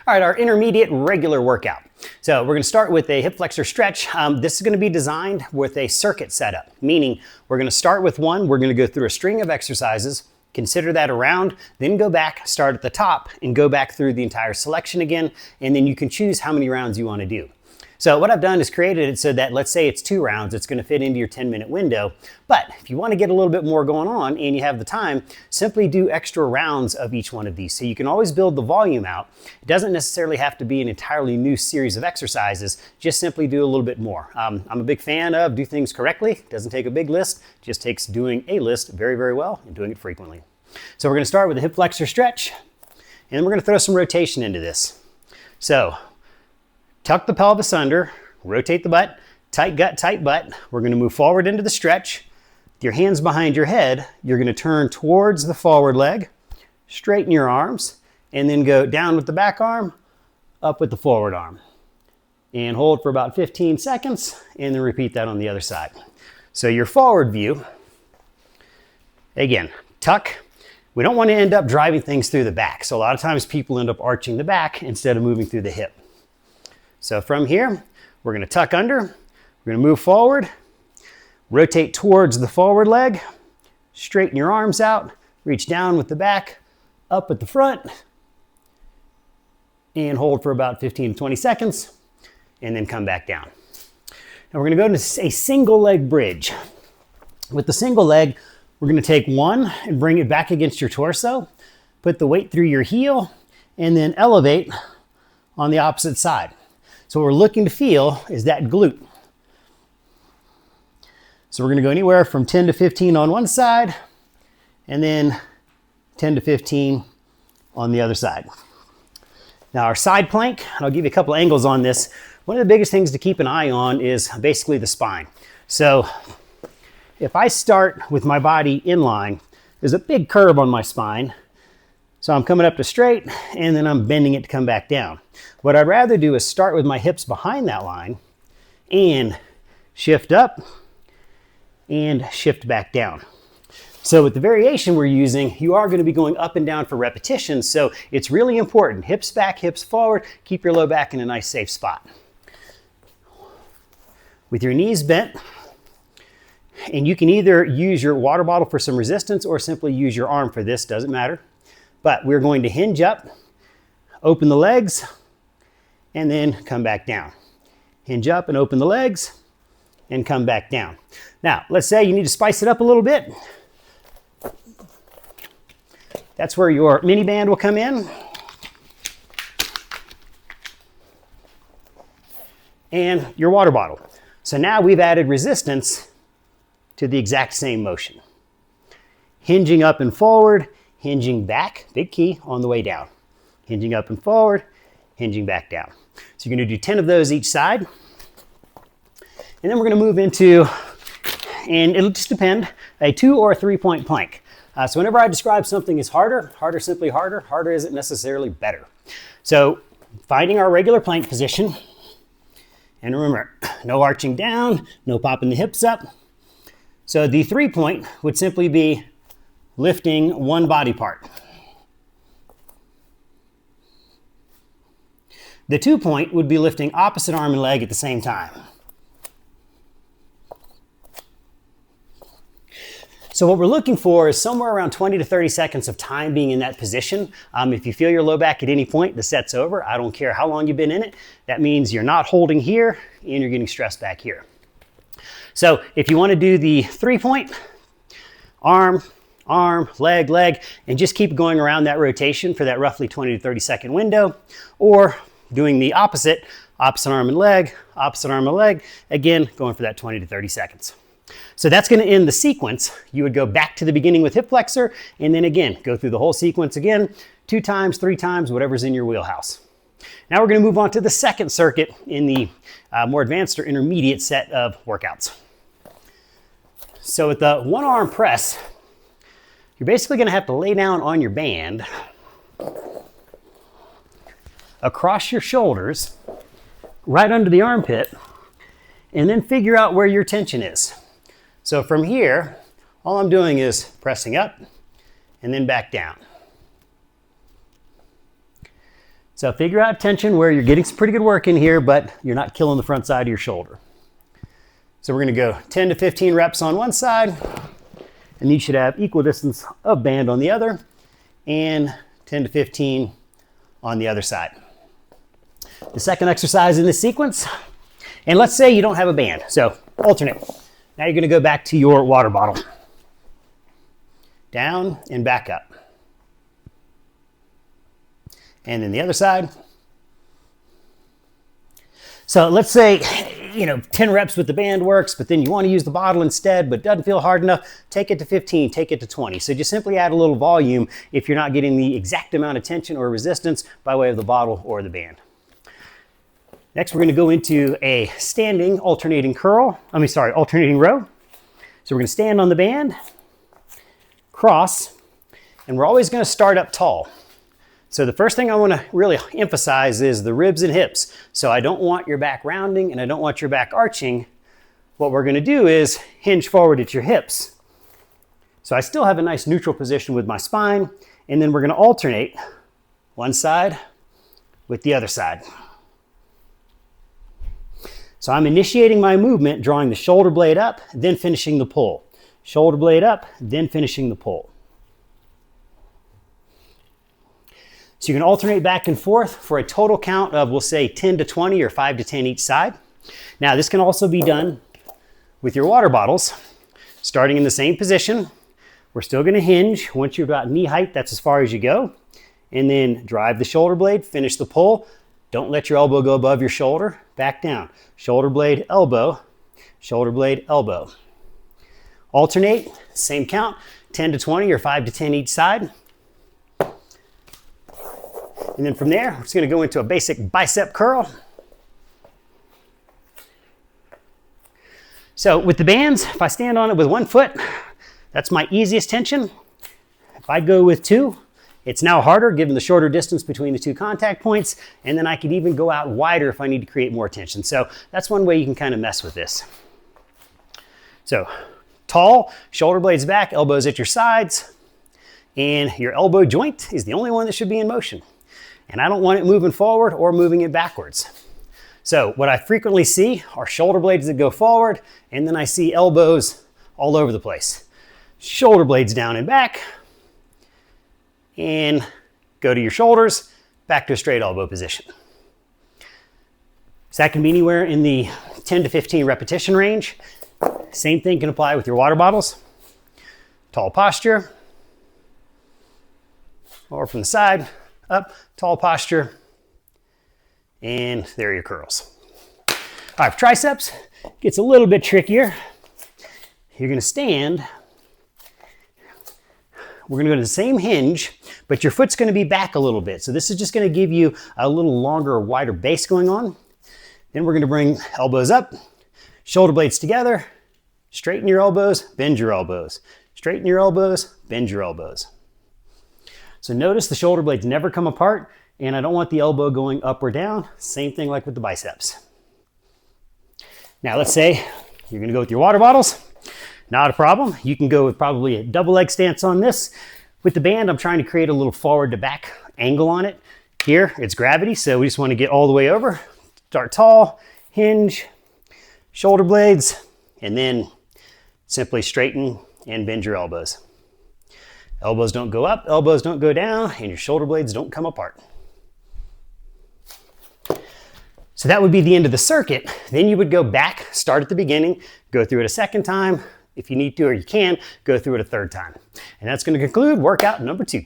All right, our intermediate regular workout. So we're going to start with a hip flexor stretch. This is going to be designed with a circuit setup, meaning we're going to start with one. We're going to go through a string of exercises, consider that a round, then go back, start at the top, and go back through the entire selection again, and then you can choose how many rounds you want to do. So what I've done is created it so that, let's say it's 2 rounds, it's going to fit into your 10-minute window. But if you want to get a little bit more going on and you have the time, simply do extra rounds of each one of these. So you can always build the volume out. It doesn't necessarily have to be an entirely new series of exercises, just simply do a little bit more. I'm a big fan of do things correctly. It doesn't take a big list, it just takes doing a list very, very well and doing it frequently. So we're going to start with a hip flexor stretch, and then we're going to throw some rotation into this. So tuck the pelvis under, rotate the butt, tight gut, tight butt. We're going to move forward into the stretch. With your hands behind your head, you're going to turn towards the forward leg, straighten your arms, and then go down with the back arm, up with the forward arm. And hold for about 15 seconds, and then repeat that on the other side. So your forward view, again, tuck. We don't want to end up driving things through the back. So a lot of times people end up arching the back instead of moving through the hip. So from here, we're going to tuck under, we're going to move forward, rotate towards the forward leg, straighten your arms out, reach down with the back, up at the front, and hold for about 15 to 20 seconds, and then come back down. Now we're going to go into a single leg bridge. With the single leg, we're going to take one and bring it back against your torso, put the weight through your heel, and then elevate on the opposite side. So what we're looking to feel is that glute. So we're going to go anywhere from 10 to 15 on one side, and then 10 to 15 on the other side. Now our side plank, I'll give you a couple angles on this. One of the biggest things to keep an eye on is basically the spine. So if I start with my body in line, there's a big curve on my spine. So I'm coming up to straight, and then I'm bending it to come back down. What I'd rather do is start with my hips behind that line and shift up and shift back down. So with the variation we're using, you are going to be going up and down for repetitions. So it's really important. Hips back, hips forward. Keep your low back in a nice safe spot. With your knees bent, and you can either use your water bottle for some resistance or simply use your arm for this, doesn't matter. But we're going to hinge up, open the legs, and then come back down. Hinge up and open the legs, and come back down. Now, let's say you need to spice it up a little bit. That's where your mini band will come in. And your water bottle. So now we've added resistance to the exact same motion. Hinging up and forward, hinging back, big key, on the way down. Hinging up and forward, hinging back down. So you're going to do 10 of those each side. And then we're going to move into, and it'll just depend, a 2 or 3 point plank. So whenever I describe something as harder, simply harder, harder isn't necessarily better. So finding our regular plank position, and remember, no arching down, no popping the hips up. So the 3 point would simply be lifting one body part. The 2 point would be lifting opposite arm and leg at the same time. So what we're looking for is somewhere around 20 to 30 seconds of time being in that position. If you feel your low back at any point, the set's over. I don't care how long you've been in it. That means you're not holding here and you're getting stressed back here. So if you want to do the 3 point, arm, arm, leg, leg, and just keep going around that rotation for that roughly 20 to 30 second window, or doing the opposite arm and leg, opposite arm and leg, again, going for that 20 to 30 seconds. So that's going to end the sequence. You would go back to the beginning with hip flexor, and then again, go through the whole sequence again, 2 times, 3 times, whatever's in your wheelhouse. Now we're going to move on to the second circuit in the more advanced or intermediate set of workouts. So with the one arm press, you're basically going to have to lay down on your band across your shoulders, right under the armpit, and then figure out where your tension is. So from here, all I'm doing is pressing up and then back down. So figure out tension where you're getting some pretty good work in here, but you're not killing the front side of your shoulder. So we're gonna go 10 to 15 reps on one side, and you should have equal distance of band on the other, and 10 to 15 on the other side. The second exercise in this sequence, and let's say you don't have a band, so alternate. Now you're gonna go back to your water bottle. Down and back up. And then the other side. So let's say, 10 reps with the band works, but then you want to use the bottle instead, but it doesn't feel hard enough, take it to 15, take it to 20. So just simply add a little volume if you're not getting the exact amount of tension or resistance by way of the bottle or the band. Next, we're going to go into a standing alternating row. So we're going to stand on the band, cross, and we're always going to start up tall. So the first thing I want to really emphasize is the ribs and hips. So I don't want your back rounding and I don't want your back arching. What we're going to do is hinge forward at your hips. So I still have a nice neutral position with my spine, and then we're going to alternate one side with the other side. So I'm initiating my movement, drawing the shoulder blade up, then finishing the pull. Shoulder blade up, then finishing the pull. So you can alternate back and forth for a total count of, we'll say 10 to 20 or 5 to 10 each side. Now this can also be done with your water bottles. Starting in the same position, we're still going to hinge. Once you're about knee height, that's as far as you go. And then drive the shoulder blade, finish the pull. Don't let your elbow go above your shoulder. Back down. Shoulder blade, elbow. Shoulder blade, elbow. Alternate, same count, 10 to 20 or 5 to 10 each side. And then from there, we're just going to go into a basic bicep curl. So with the bands, if I stand on it with one foot, that's my easiest tension. If I go with two, it's now harder given the shorter distance between the two contact points, and then I could even go out wider if I need to create more tension. So that's one way you can kind of mess with this. So tall, shoulder blades back, elbows at your sides, and your elbow joint is the only one that should be in motion. And I don't want it moving forward or moving it backwards. So what I frequently see are shoulder blades that go forward, and then I see elbows all over the place. Shoulder blades down and back, and go to your shoulders, back to a straight elbow position. So that can be anywhere in the 10 to 15 repetition range. Same thing can apply with your water bottles. Tall posture, or from the side, up, tall posture, and there are your curls. All right, for triceps, it gets a little bit trickier. You're gonna stand. We're gonna go to the same hinge, but your foot's gonna be back a little bit. So this is just gonna give you a little longer or wider base going on. Then we're gonna bring elbows up, shoulder blades together, straighten your elbows, bend your elbows. Straighten your elbows, bend your elbows. So notice the shoulder blades never come apart, and I don't want the elbow going up or down. Same thing like with the biceps. Now let's say you're gonna go with your water bottles. Not a problem. You can go with probably a double leg stance on this. With the band, I'm trying to create a little forward to back angle on it. Here, it's gravity, so we just want to get all the way over. Start tall, hinge, shoulder blades, and then simply straighten and bend your elbows. Elbows don't go up, elbows don't go down, and your shoulder blades don't come apart. So that would be the end of the circuit. Then you would go back, start at the beginning, go through it a second time. If you need to or you can, go through it a third time. And that's going to conclude workout number 2.